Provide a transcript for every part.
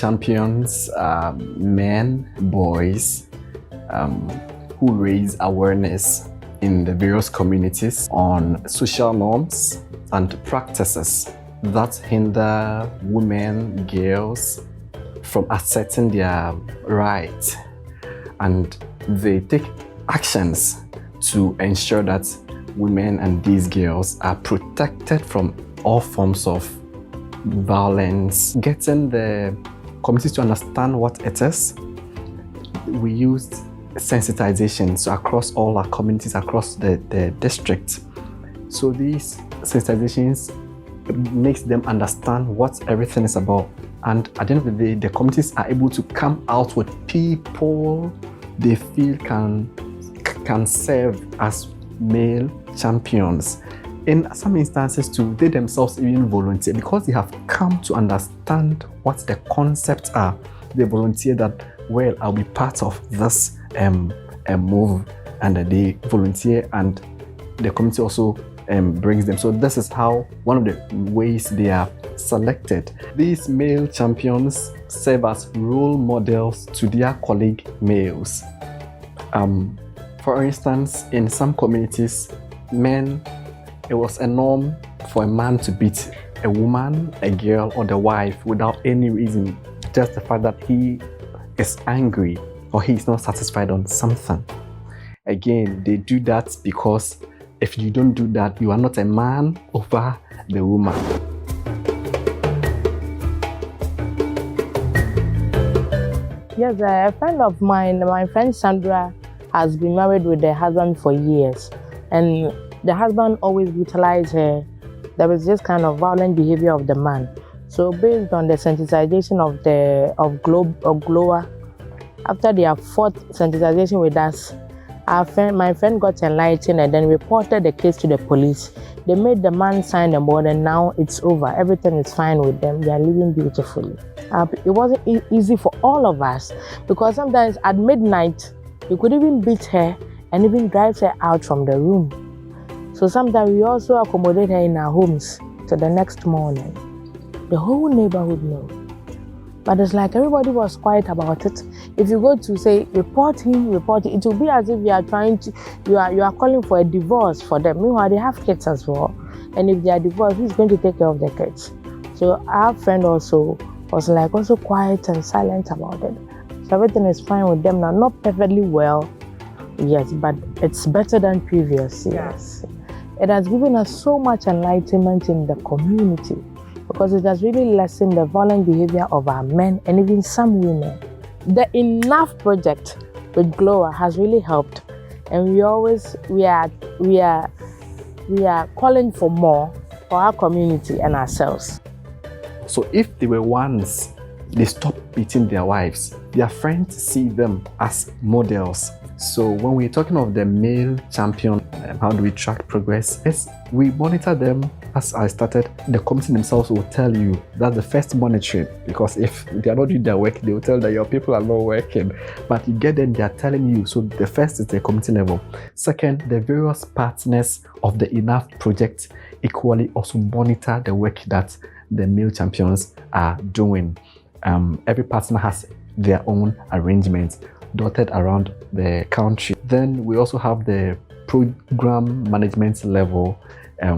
champions are men, boys, who raise awareness in the various communities on social norms and practices that hinder women, girls from asserting their rights. And they take actions to ensure that women and these girls are protected from all forms of violence. Getting the communities to understand what it is, we used sensitizations across all our communities across the district. So these sensitizations makes them understand what everything is about. And at the end of the day, the communities are able to come out with people they feel can serve as male champions. In some instances too, they themselves even volunteer because they have come to understand what the concepts are. They volunteer that, well, I'll be part of this move, and they volunteer, and the community also brings them. So this is how one of the ways they are selected. These male champions serve as role models to their colleague males. For instance, in some communities, it was a norm for a man to beat a woman, a girl, or the wife without any reason, just the fact that he is angry or he is not satisfied on something. Again, they do that because if you don't do that, you are not a man over the woman. Yes, a friend of mine, my friend Sandra, has been married with her husband for years, and the husband always brutalized her. There was this kind of violent behavior of the man. So based on the sensitization of Glower, after their fourth sensitization with us, my friend got enlightened and then reported the case to the police. They made the man sign the bond, and now it's over. Everything is fine with them. They are living beautifully. It wasn't easy for all of us, because sometimes at midnight, you could even beat her and even drive her out from the room. So sometimes we also accommodate her in our homes till the next morning. The whole neighborhood knows. But it's like everybody was quiet about it. If you go to say, report him, it will be as if you are calling for a divorce for them. Meanwhile, they have kids as well. And if they are divorced, who's going to take care of the kids? So our friend also was like also quiet and silent about it. So everything is fine with them now. Not perfectly well, yes, but it's better than previous years. It has given us so much enlightenment in the community, because it has really lessened the violent behavior of our men and even some women. The Enough project with Glower has really helped, and we are calling for more for our community and ourselves. So if they were once they stop beating their wives, their friends see them as models. So when we're talking of the male champion, how do we track progress? Yes, we monitor them. As I started, the committee themselves will tell you that's the first monitoring, because if they are not doing their work, they will tell that your people are not working. But you get them, they are telling you. So the first is the committee level. Second, the various partners of the Enough project equally also monitor the work that the male champions are doing. Every partner has their own arrangements dotted around the country. Then we also have the program management level,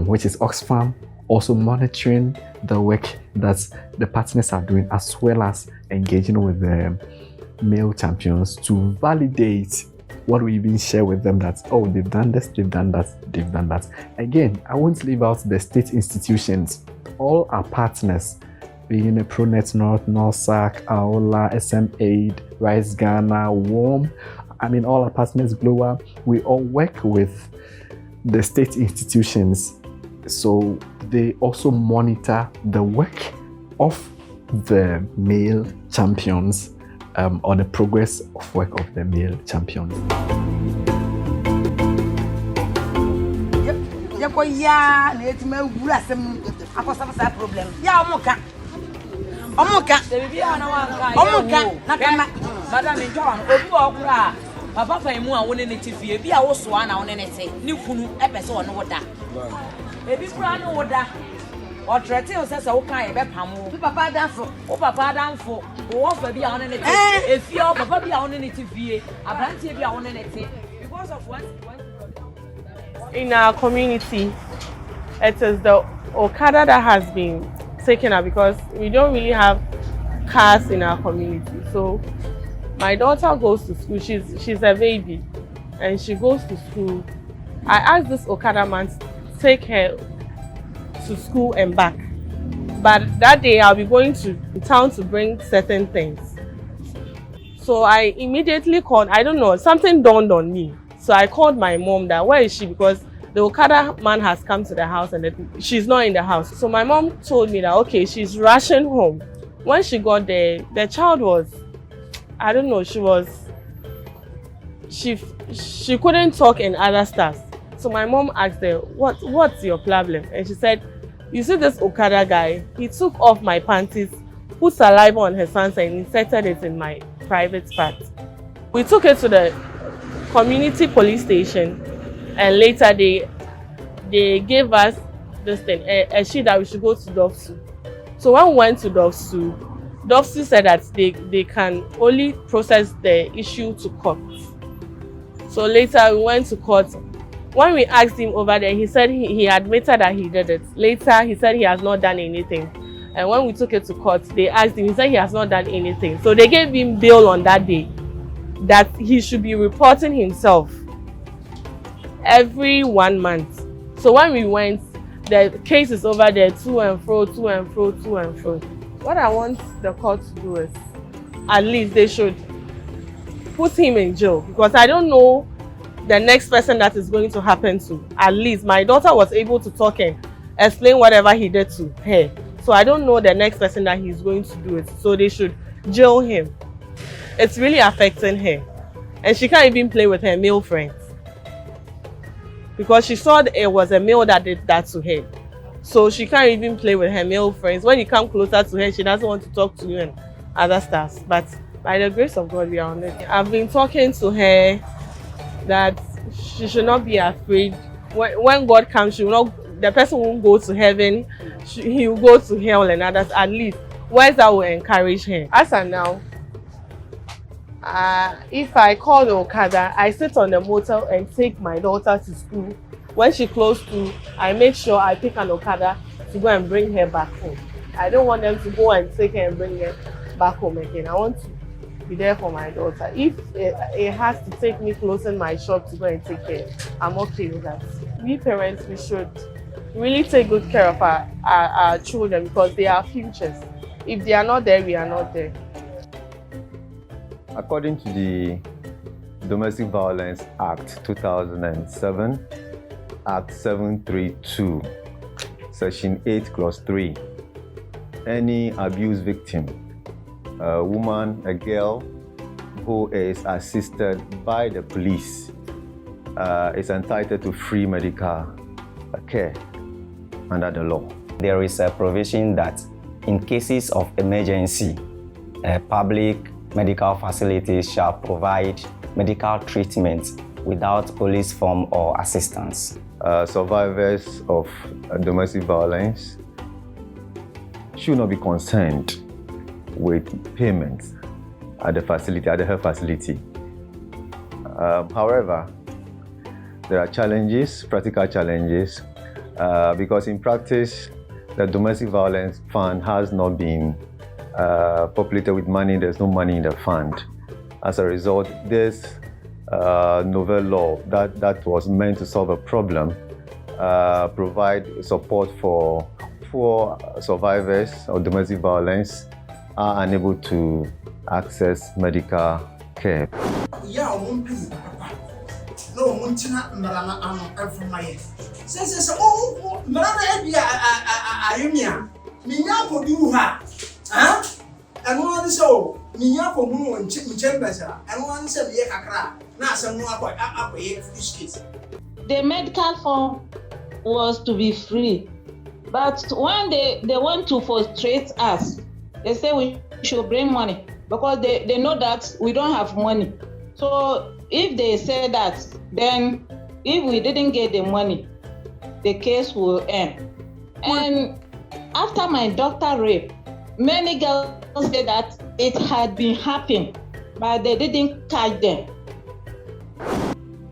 which is Oxfam, also monitoring the work that the partners are doing, as well as engaging with the male champions to validate what we even share with them, that, oh, they've done this, they've done that, they've done that. Again, I won't leave out the state institutions. All our partners, being a ProNet North, NORSAC, AOLA, SM Aid, Rise Ghana, WORM, all our partners, Glower, we all work with the state institutions. So they also monitor the work of the male champions, or the progress of work of the male champions. Papa Faimu a wone ne tifie bi a wo soa na wone ne te ne kunu epese wo no woda ebi kura no woda Or threaten us as a kind of pamo. Papa Danfo, oh Papa Danfo, who offer be on it. If your Papa be on it, a brand be on it because of what in our community, it is the Okada that has been taken up because we don't really have cars in our community. So my daughter goes to school, she's a baby and she goes to school. I asked this Okada man to take her to school and back. But that day I'll be going to town to bring certain things. So I immediately called, I don't know, something dawned on me. So I called my mom that where is she, because the Okada man has come to the house and she's not in the house. So my mom told me that okay, she's rushing home. When she got there, the child was, I don't know, she couldn't talk and other stuff. So my mom asked her, what's your problem? And she said, you see this Okada guy, he took off my panties, put saliva on her pants and inserted it in my private part. We took her to the community police station and later they gave us this thing, a sheet that we should go to Dofsu. So when we went to Dofsu said that they can only process the issue to court. So later we went to court. When we asked him over there, he said he admitted that he did it. Later he said he has not done anything. And when we took it to court, they asked him, he said he has not done anything. So they gave him bail on that day, that he should be reporting himself every 1 month. So when we went, the case is over there, to and fro. What I want the court to do is, at least they should put him in jail, because I don't know the next person that is going to happen to. At least my daughter was able to talk and explain whatever he did to her. So I don't know the next person that he's going to do it. So they should jail him. It's really affecting her. And she can't even play with her male friends, because she saw it was a male that did that to her. So she can't even play with her male friends. When you come closer to her, she doesn't want to talk to you and other stuff. But by the grace of God, we are on it. I've been talking to her that she should not be afraid. When God comes, the person won't go to heaven, he will go to hell and others. At least words that will encourage her. As of now, if I call the Okada, I sit on the motor and take my daughter to school. When she close to, I make sure I pick an Okada to go and bring her back home. I don't want them to go and take her and bring her back home again. I want to be there for my daughter. If it has to take me closing my shop to go and take care, I'm okay with that. We parents, we should really take good care of our children, because they are futures. If they are not there, we are not there. According to the Domestic Violence Act 2007, Act 732, Section 8, Clause 3, any abuse victim, a woman, a girl who is assisted by the police, is entitled to free medical care under the law. There is a provision that in cases of emergency, public medical facilities shall provide medical treatment without police form or assistance. Survivors of domestic violence should not be concerned with payments at the facility, at the health facility. However, there are challenges, practical challenges, because in practice, the domestic violence fund has not been populated with money. There's no money in the fund. As a result, this novel law that was meant to solve a problem provide support for poor survivors of domestic violence are unable to access medical care. The medical form was to be free, but when they want to frustrate us, they say we should bring money because they know that we don't have money. So if they say that, then if we didn't get the money, the case will end. And after my daughter rape, many girls say that it had been happening, but they didn't catch them.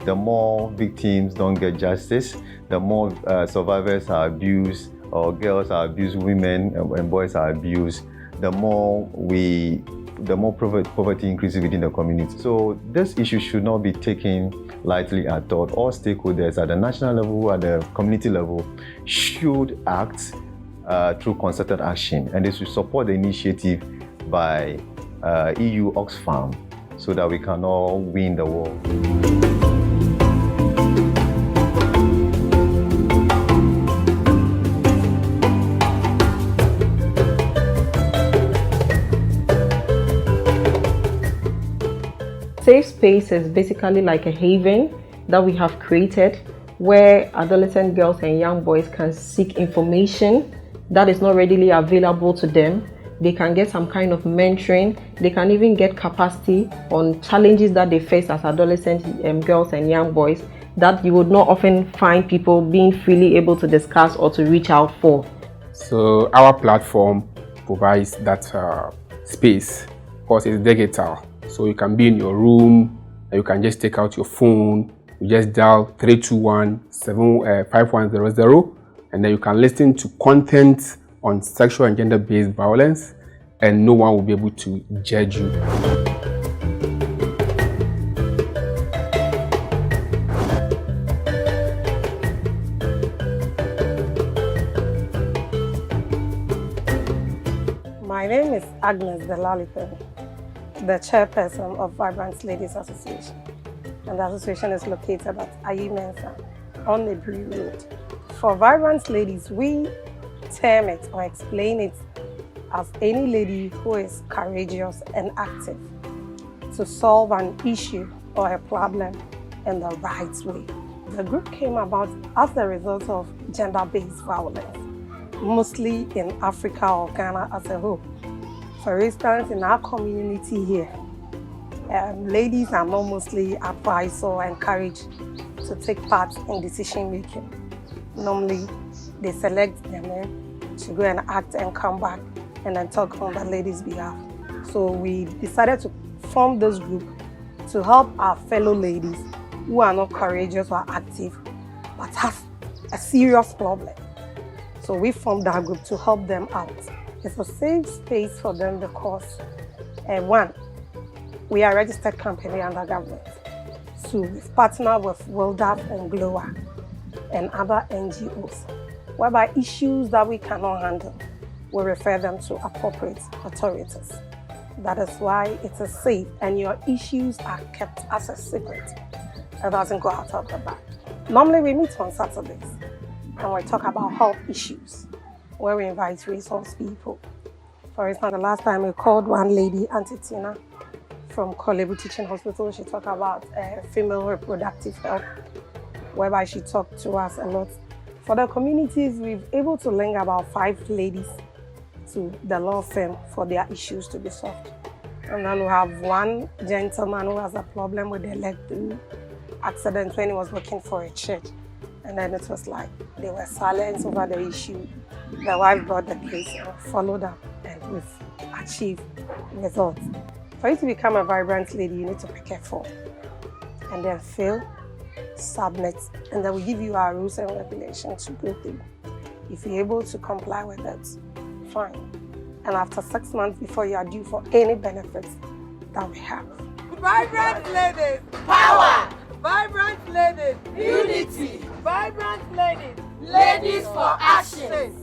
The more victims don't get justice, the more survivors are abused, or girls are abused, women and boys are abused, the more poverty increases within the community. So this issue should not be taken lightly at all. All stakeholders at the national level, at the community level, should act through concerted action, and they should support the initiative by EU Oxfam so that we can all win the war. Safe space is basically like a haven that we have created where adolescent girls and young boys can seek information that is not readily available to them. They can get some kind of mentoring. They can even get capacity on challenges that they face as adolescent girls and young boys that you would not often find people being freely able to discuss or to reach out for. So our platform provides that space because it's digital. So you can be in your room and you can just take out your phone, you just dial 321-5100 and then you can listen to content on sexual and gender-based violence and no one will be able to judge you. My name is Agnes Delalipe, the chairperson of Vibrant Ladies Association, and the association is located at Ayi Mensa on the Bree Road. For Vibrant Ladies, we term it or explain it as any lady who is courageous and active to solve an issue or a problem in the right way. The group came about as a result of gender-based violence, mostly in Africa or Ghana as a whole. For instance, in our community here, ladies are not mostly advised or encouraged to take part in decision making. Normally, they select the men to go and act and come back and then talk on the ladies' behalf. So we decided to form this group to help our fellow ladies who are not courageous or active but have a serious problem. So we formed that group to help them out. It's a safe space for them because, one, we are a registered company under government. So we've partnered with WILDAP and GLOA and other NGOs, whereby issues that we cannot handle, we refer them to appropriate authorities. That is why it is safe and your issues are kept as a secret. It doesn't go out of the bag. Normally we meet on Saturdays and we talk about health issues, where we invite resource people. For instance, the last time we called one lady, Auntie Tina, from Kolebu Teaching Hospital. She talked about female reproductive health, whereby she talked to us a lot. For the communities, we've able to link about 5 ladies to the law firm for their issues to be solved. And then we have one gentleman who has a problem with the leg through accident when he was working for a church. And then it was like they were silent over the issue. The wife brought the case and followed up, and we've achieved results. For you to become a vibrant lady, you need to prepare for and then fill, submit, and then we give you our rules and regulations to go through. If you're able to comply with it, fine. And after 6 months before you are due for any benefits that we have. Vibrant ladies, power! Vibrant ladies, unity! Vibrant ladies, ladies for action!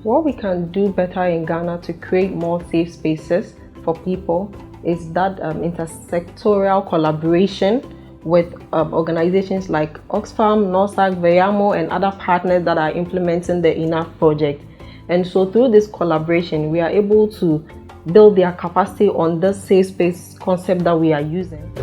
What we can do better in Ghana to create more safe spaces for people is that intersectoral collaboration with organizations like Oxfam, NORSAC, VEAMO, and other partners that are implementing the Enough project. And so through this collaboration, we are able to build their capacity on the safe space concept that we are using.